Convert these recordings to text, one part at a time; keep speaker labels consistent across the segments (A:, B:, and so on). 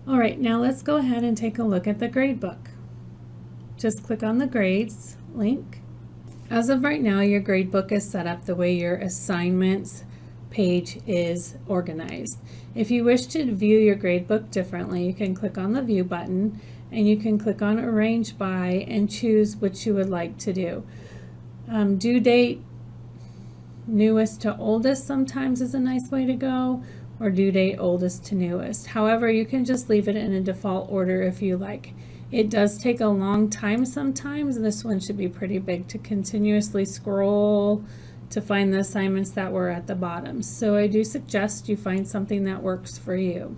A: All right, now let's go ahead and take a look at the gradebook. Just click on the grades link. As of right now, your gradebook is set up the way your assignments page is organized. If you wish to view your gradebook differently, you can click on the view button and you can click on arrange by and choose what you would like to do. Due date, newest to oldest sometimes is a nice way to go, or due date oldest to newest. However, you can just leave it in a default order if you like. It does take a long time sometimes. This one should be pretty big to continuously scroll to find the assignments that were at the bottom. So I do suggest you find something that works for you.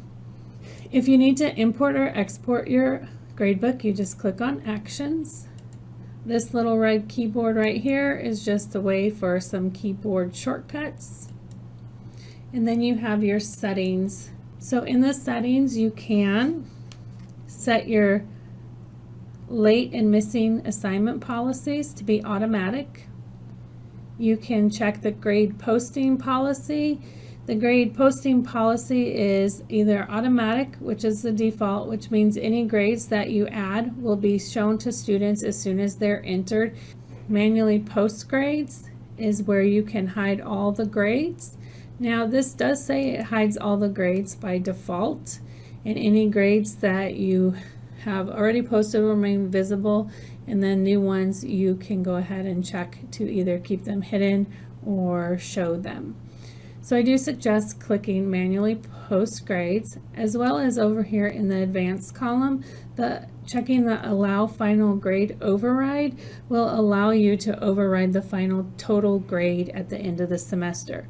A: If you need to import or export your gradebook, you just click on Actions. This little red keyboard right here is just a way for some keyboard shortcuts. And then you have your settings. So in the settings, you can set your late and missing assignment policies to be automatic. You can check the grade posting policy. The grade posting policy is either automatic, which is the default, which means any grades that you add will be shown to students as soon as they're entered. Manually post grades is where you can hide all the grades. Now this does say it hides all the grades by default, and any grades that you have already posted will remain visible, and then new ones you can go ahead and check to either keep them hidden or show them. So I do suggest clicking manually post grades, as well as over here in the advanced column, checking the allow final grade override will allow you to override the final total grade at the end of the semester.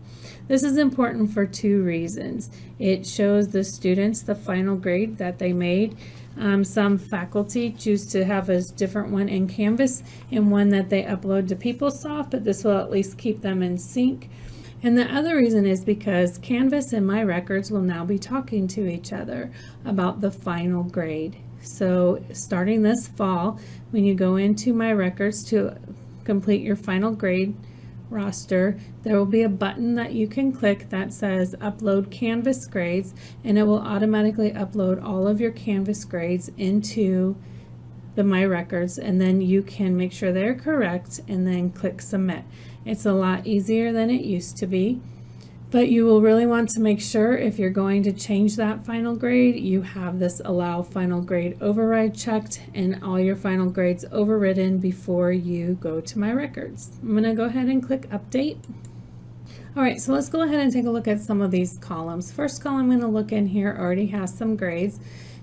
A: This is important for two reasons. It shows the students the final grade that they made. Some faculty choose to have a different one in Canvas and one that they upload to PeopleSoft, but this will at least keep them in sync. And the other reason is because Canvas and My Records will now be talking to each other about the final grade. So starting this fall, when you go into My Records to complete your final grade roster, there will be a button that you can click that says Upload Canvas Grades, and it will automatically upload all of your Canvas grades into the My Records, and then you can make sure they're correct and then click Submit. It's a lot easier than it used to be, but you will really want to make sure if you're going to change that final grade, you have this Allow Final Grade Override checked and all your final grades overridden before you go to My Records. I'm going to go ahead and click Update. All right, so let's go ahead and take a look at some of these columns. First column I'm going to look in here already has some grades.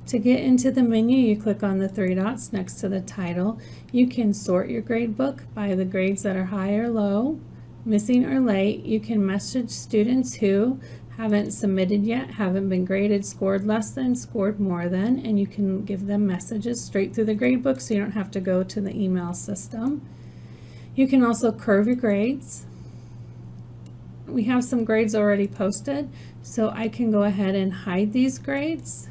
A: To get into the menu, you click on the three dots next to the title. You can sort your gradebook by the grades that are high or low, missing or late. You can message students who haven't submitted yet, haven't been graded, scored less than, scored more than, and you can give them messages straight through the gradebook so you don't have to go to the email system. You can also curve your grades. We have some grades already posted, so I can go ahead and hide these grades.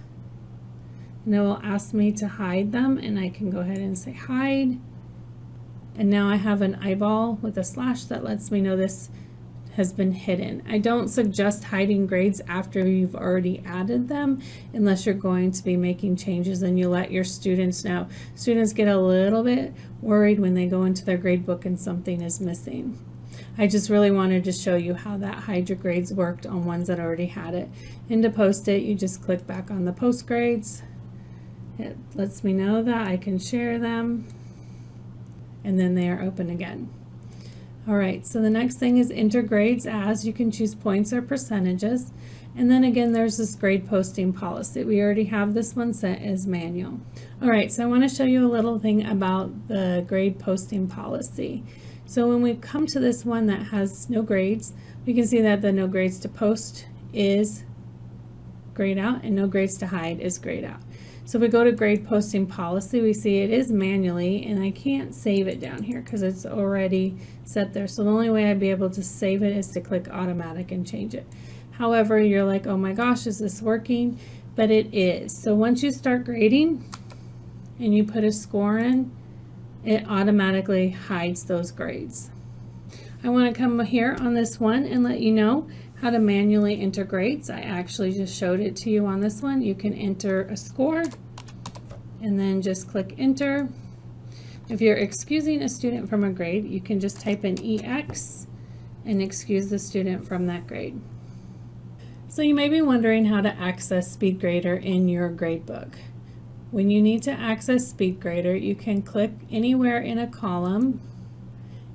A: And it will ask me to hide them, and I can go ahead and say hide. And now I have an eyeball with a slash that lets me know this has been hidden. I don't suggest hiding grades after you've already added them unless you're going to be making changes, and you let your students know. Students get a little bit worried when they go into their gradebook and something is missing. I just really wanted to show you how that hide your grades worked on ones that already had it. And to post it, you just click back on the post grades. It lets me know that I can share them, and then they are open again. All right, so the next thing is enter grades as. You can choose points or percentages, and then again there's this grade posting policy. We already have this one set as manual. All right, so I want to show you a little thing about the grade posting policy. So when we come to this one that has no grades, we can see that the no grades to post is grayed out and no grades to hide is grayed out. So if we go to grade posting policy, we see it is manually, and I can't save it down here because it's already set there. So the only way I'd be able to save it is to click automatic and change it. However, you're like, oh my gosh, is this working? But it is. So once you start grading and you put a score in, it automatically hides those grades. I want to come here on this one and let you know how to manually enter grades. I actually just showed it to you on this one. You can enter a score and then just click enter. If you're excusing a student from a grade, you can just type in EX and excuse the student from that grade. So you may be wondering how to access Speedgrader in your gradebook. When you need to access Speedgrader, you can click anywhere in a column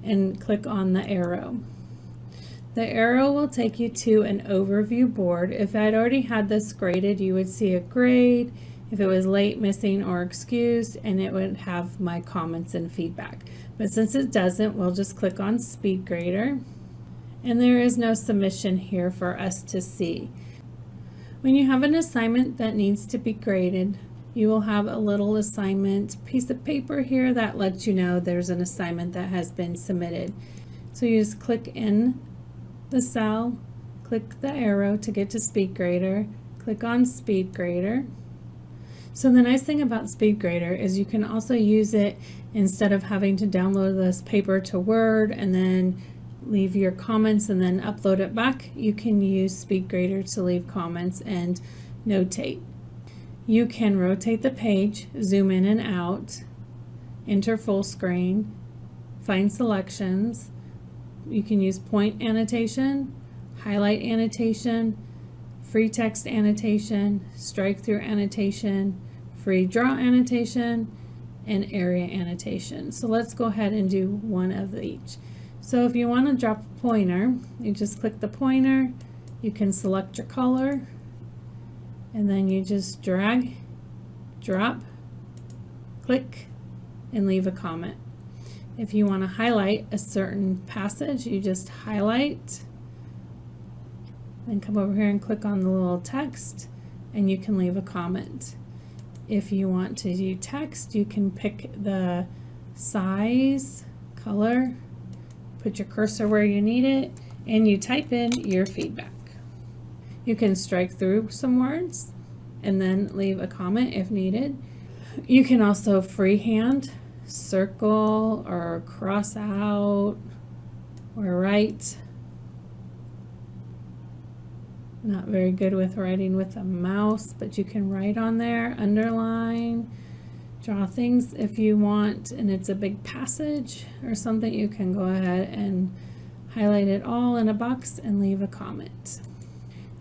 A: and click on the arrow. The arrow will take you to an overview board. If I'd already had this graded, you would see a grade, if it was late, missing, or excused, and it would have my comments and feedback. But since it doesn't, we'll just click on Speedgrader, and there is no submission here for us to see. When you have an assignment that needs to be graded, you will have a little assignment piece of paper here that lets you know there's an assignment that has been submitted. So you just click in the cell, click the arrow to get to Speedgrader, click on Speedgrader. So the nice thing about Speedgrader is you can also use it instead of having to download this paper to Word and then leave your comments and then upload it back. You can use Speedgrader to leave comments and notate. You can rotate the page, zoom in and out, enter full screen, find selections. You can use point annotation, highlight annotation, free text annotation, strike through annotation, free draw annotation, and area annotation. So let's go ahead and do one of each. So if you want to drop a pointer, you just click the pointer, you can select your color, and then you just drag, drop, click, and leave a comment. If you want to highlight a certain passage, you just highlight, then come over here and click on the little text, and you can leave a comment. If you want to do text, you can pick the size, color, put your cursor where you need it, and you type in your feedback. You can strike through some words and then leave a comment if needed. You can also freehand circle or cross out or write. Not very good with writing with a mouse, but you can write on there, underline, draw things if you want, and it's a big passage or something, you can go ahead and highlight it all in a box and leave a comment.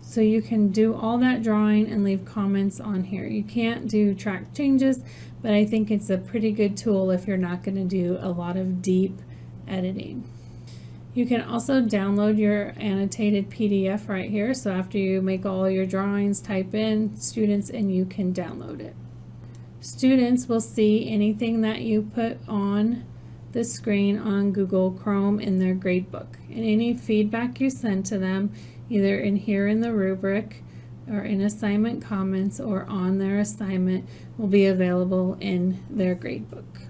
A: So you can do all that drawing and leave comments on here. You can't do track changes, but I think it's a pretty good tool if you're not going to do a lot of deep editing. You can also download your annotated PDF right here. So after you make all your drawings, type in students and you can download it. Students will see anything that you put on the screen on Google Chrome in their gradebook. And any feedback you send to them, either in here in the rubric or in assignment comments or on their assignment, will be available in their gradebook.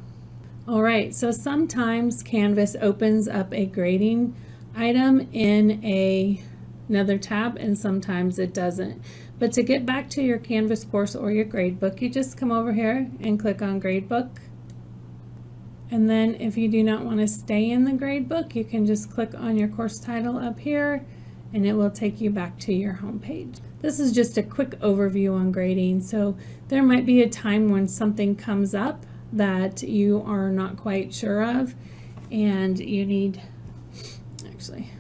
A: All right, so sometimes Canvas opens up a grading item in another tab and sometimes it doesn't. But to get back to your Canvas course or your gradebook, you just come over here and click on Gradebook. And then if you do not want to stay in the gradebook, you can just click on your course title up here and it will take you back to your home page. This is just a quick overview on grading. So there might be a time when something comes up that you are not quite sure of and you need, actually,